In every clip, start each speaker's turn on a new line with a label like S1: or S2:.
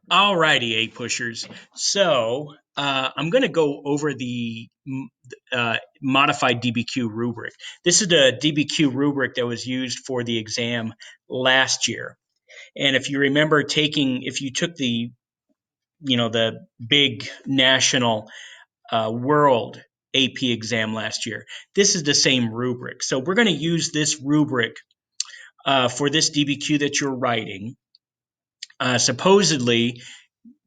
S1: Alrighty, A pushers. So I'm going to go over the modified DBQ rubric. This is the DBQ rubric that was used for the exam last year. And if you remember if you took the big national world AP exam last year, this is the same rubric. So we're going to use this rubric for this DBQ that you're writing. Supposedly,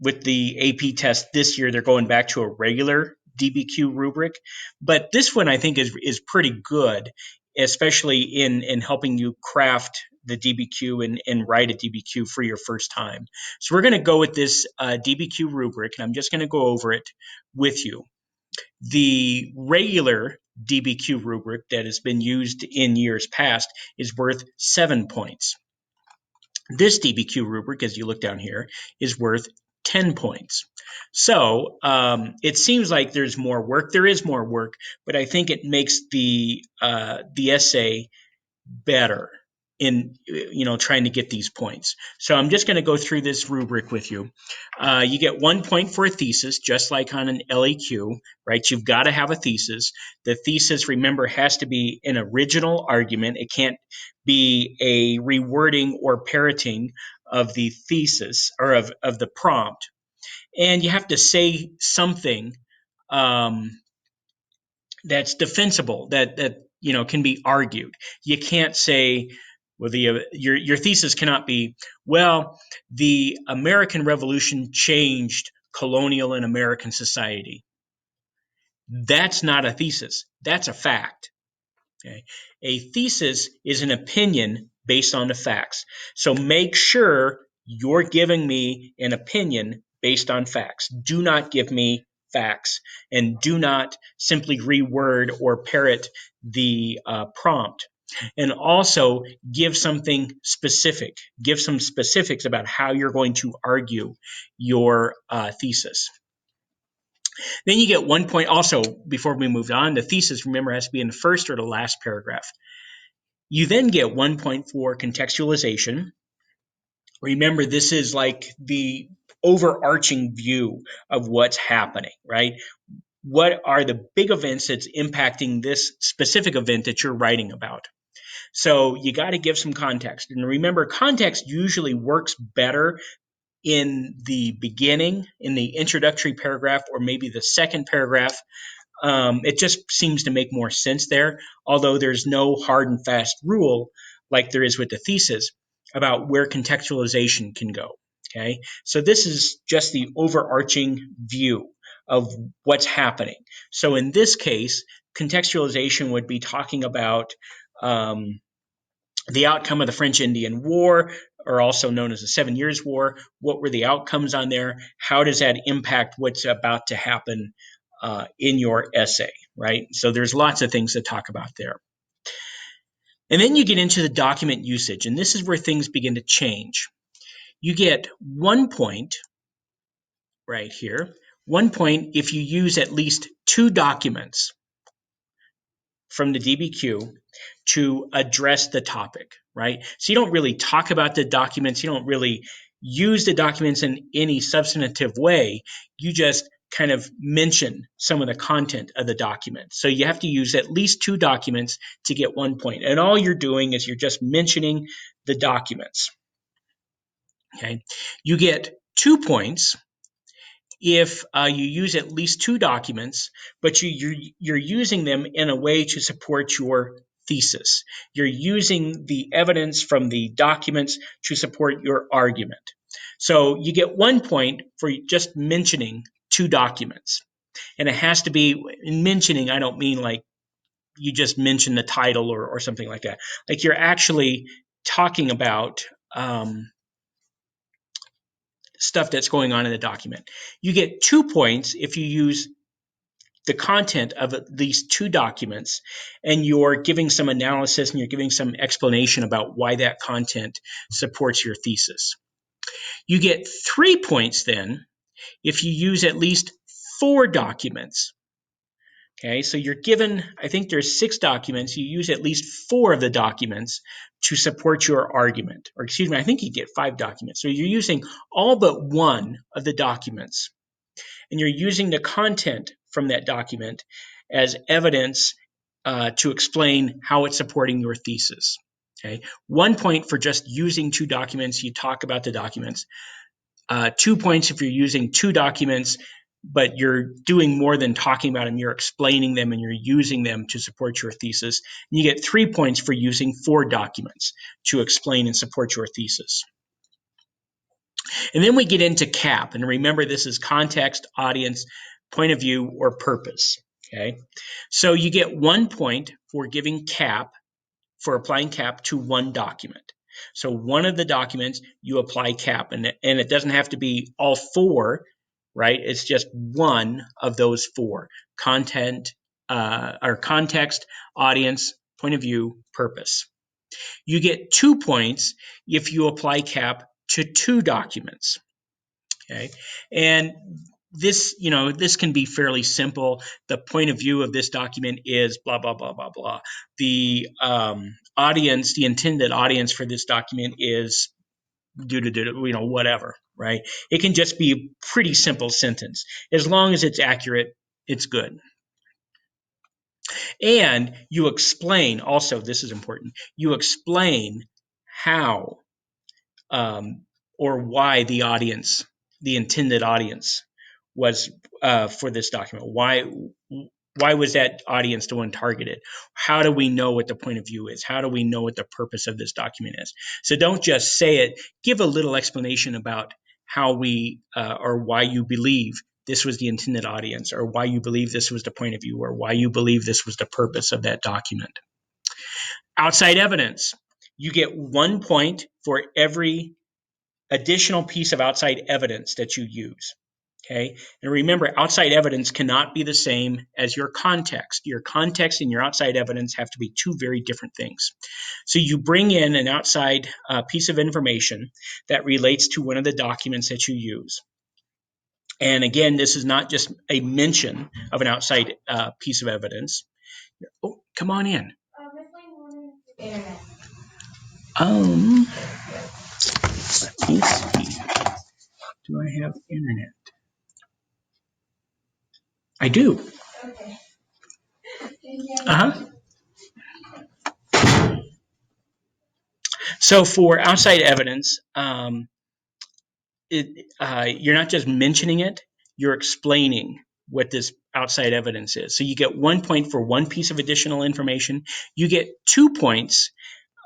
S1: with the AP test this year, they're going back to a regular DBQ rubric. But this one I think is pretty good, especially in helping you craft the DBQ and write a DBQ for your first time. So we're going to go with this DBQ rubric, and I'm just going to go over it with you. The regular DBQ rubric that has been used in years past is worth 7 points. This DBQ rubric, as you look down here, is worth 10 points. So it seems like there's more work. There is more work, but I think it makes the essay better in trying to get these points. So I'm just going to go through this rubric with you. You get 1 point for a thesis, just like on an LEQ, right? You've got to have a thesis. The thesis, remember, has to be an original argument. It can't be a rewording or parroting of the thesis or of the prompt. And you have to say something that's defensible, that can be argued. You can't say, well, your thesis cannot be, well, the American Revolution changed colonial and American society. That's not a thesis. That's a fact. Okay? A thesis is an opinion based on the facts. So make sure you're giving me an opinion based on facts. Do not give me facts, and do not simply reword or parrot the prompt. And also give something specific. Give some specifics about how you're going to argue your thesis. Then you get 1 point. Also, before we move on, the thesis, remember, has to be in the first or the last paragraph. You then get 1 point for contextualization. Remember, this is like the overarching view of what's happening, right? What are the big events that's impacting this specific event that you're writing about? So you got to give some context. And remember, context usually works better in the beginning, in the introductory paragraph, or maybe the second paragraph. It just seems to make more sense there, although there's no hard and fast rule like there is with the thesis about where contextualization can go. Okay, so this is just the overarching view of what's happening. So in this case, contextualization would be talking about the outcome of the French-Indian War, or also known as the 7 Years' War. What were the outcomes on there? How does that impact what's about to happen in your essay, right? So there's lots of things to talk about there. And then you get into the document usage, and this is where things begin to change. You get 1 point right here, 1 point if you use at least 2 documents from the DBQ to address the topic, right? So you don't really talk about the documents. You don't really use the documents in any substantive way. You just kind of mention some of the content of the document. So you have to use at least 2 documents to get 1 point. And all you're doing is you're just mentioning the documents. Okay. You get 2 points if you use at least 2 documents, but you're using them in a way to support your thesis. You're using the evidence from the documents to support your argument. So you get 1 point for just mentioning 2 documents. And it has to be, in mentioning, I don't mean like you just mention the title or something like that. Like you're actually talking about stuff that's going on in the document. You get 2 points if you use the content of at least 2 documents and you're giving some analysis and you're giving some explanation about why that content supports your thesis. You get 3 points then if you use at least 4 documents. Okay, so you're given, I think there's 6 documents. You use at least 4 of the documents to support your argument. Or excuse me, I think you get 5 documents. So you're using all but 1 of the documents. And you're using the content from that document as evidence to explain how it's supporting your thesis. Okay, 1 point for just using 2 documents. You talk about the documents. 2 points if you're using 2 documents, but you're doing more than talking about them. You're explaining them and you're using them to support your thesis. And you get 3 points for using 4 documents to explain and support your thesis. And then we get into CAP. And remember, this is context, audience, point of view, or purpose. Okay, so you get 1 point for giving CAP, for applying CAP to 1 document. So one of the documents you apply CAP, and it doesn't have to be all 4, right? It's just one of those 4: content, or context, audience, point of view, purpose. You get 2 points if you apply CAP to 2 documents. Okay, and this can be fairly simple. The point of view of this document is blah blah blah blah blah. The audience, the intended audience for this document is whatever, right? It can just be a pretty simple sentence. As long as it's accurate, it's good. And you explain, also, this is important, you explain how or why the audience, the intended audience, was for this document. Why was that audience the one targeted? How do we know what the point of view is? How do we know what the purpose of this document is? So don't just say it. Give a little explanation about how we or why you believe this was the intended audience, or why you believe this was the point of view, or why you believe this was the purpose of that document. Outside evidence. You get 1 point for every additional piece of outside evidence that you use. Okay, and remember, outside evidence cannot be the same as your context. Your context and your outside evidence have to be 2 very different things. So you bring in an outside piece of information that relates to one of the documents that you use. And again, this is not just a mention of an outside piece of evidence. Oh, come on in. Internet. Let me see. Do I have internet? I do. Okay. So for outside evidence, you're not just mentioning it, you're explaining what this outside evidence is. So you get 1 point for 1 piece of additional information. You get 2 points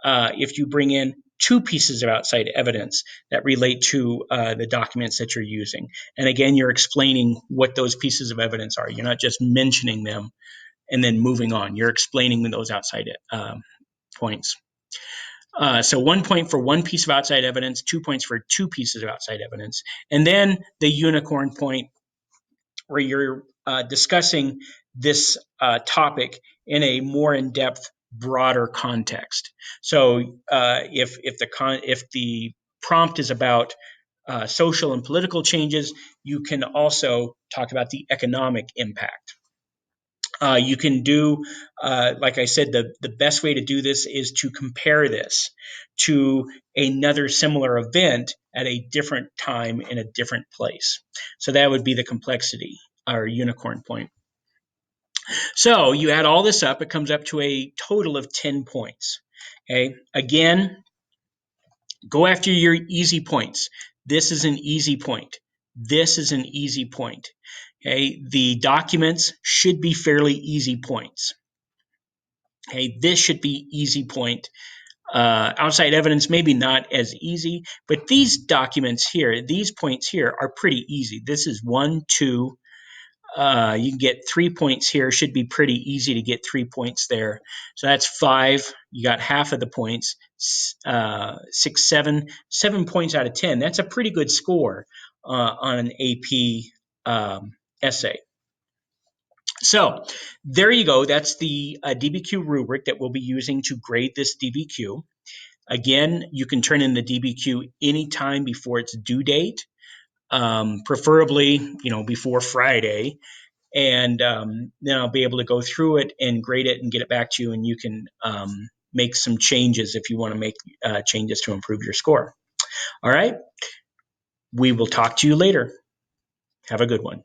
S1: if you bring in 2 pieces of outside evidence that relate to the documents that you're using. And again, you're explaining what those pieces of evidence are. You're not just mentioning them and then moving on. You're explaining those outside points. So 1 point for 1 piece of outside evidence, 2 points for 2 pieces of outside evidence. And then the unicorn point, where you're discussing this topic in a more in-depth, broader context. So if the prompt is about social and political changes, you can also talk about the economic impact. You can do, like I said, the best way to do this is to compare this to another similar event at a different time in a different place. So that would be the complexity, or unicorn point. So you add all this up, it comes up to a total of 10 points. Okay, again, go after your easy points. This is an easy point. This is an easy point. Okay, the documents should be fairly easy points. Okay, this should be easy point. Outside evidence, maybe not as easy, but these documents here, these points here are pretty easy. This is 1, 2. You can get 3 points here. Should be pretty easy to get 3 points there. So that's 5. You got half of the points. 6, 7 points out of 10. That's a pretty good score on an AP essay. So there you go. That's the DBQ rubric that we'll be using to grade this DBQ. Again, you can turn in the DBQ anytime before its due date, preferably before Friday. and then I'll be able to go through it and grade it and get it back to you, and you can make some changes if you want to make changes to improve your score. All right. We will talk to you later. Have a good one.